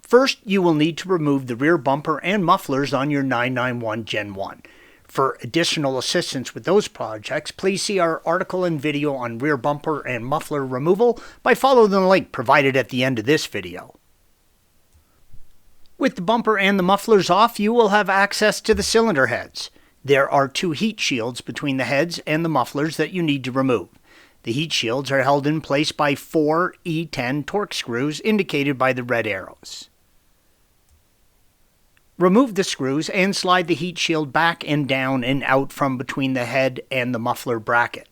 First, you will need to remove the rear bumper and mufflers on your 991 Gen 1. For additional assistance with those projects, please see our article and video on rear bumper and muffler removal by following the link provided at the end of this video. With the bumper and the mufflers off, you will have access to the cylinder heads. There are 2 heat shields between the heads and the mufflers that you need to remove. The heat shields are held in place by 4 E10 torque screws indicated by the red arrows. Remove the screws and slide the heat shield back and down and out from between the head and the muffler bracket.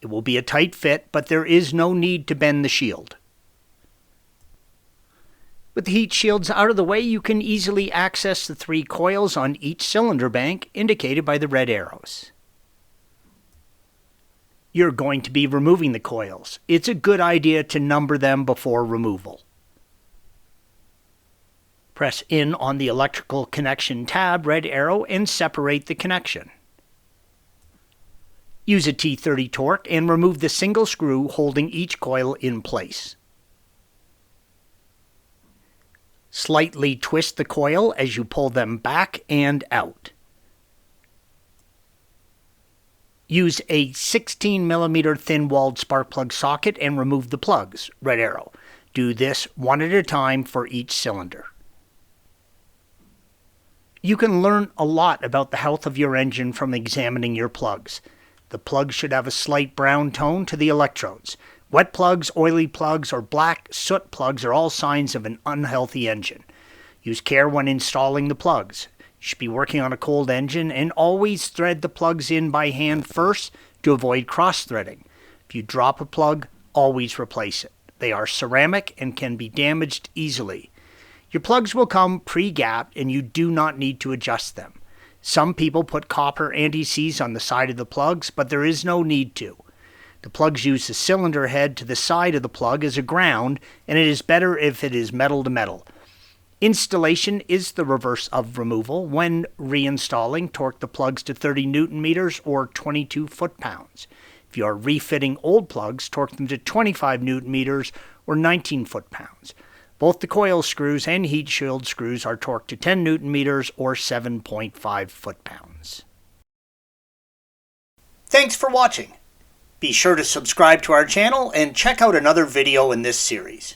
It will be a tight fit, but there is no need to bend the shield. With the heat shields out of the way, you can easily access the 3 coils on each cylinder bank indicated by the red arrows. You're going to be removing the coils. It's a good idea to number them before removal. Press in on the electrical connection tab, red arrow, and separate the connection. Use a T30 torque and remove the single screw holding each coil in place. Slightly twist the coil as you pull them back and out. Use a 16mm thin-walled spark plug socket and remove the plugs, red arrow. Do this one at a time for each cylinder. You can learn a lot about the health of your engine from examining your plugs. The plugs should have a slight brown tone to the electrodes. Wet plugs, oily plugs, or black soot plugs are all signs of an unhealthy engine. Use care when installing the plugs. You should be working on a cold engine and always thread the plugs in by hand first to avoid cross-threading. If you drop a plug, always replace it. They are ceramic and can be damaged easily. Your plugs will come pre-gapped and you do not need to adjust them. Some people put copper anti-seize on the side of the plugs, but there is no need to. The plugs use the cylinder head to the side of the plug as a ground, and it is better if it is metal to metal. Installation is the reverse of removal. When reinstalling, torque the plugs to 30 Newton meters or 22 foot-pounds. If you are refitting old plugs, torque them to 25 Newton meters or 19 foot-pounds. Both the coil screws and heat shield screws are torqued to 10 Newton meters or 7.5 foot-pounds. Thanks for watching. Be sure to subscribe to our channel and check out another video in this series.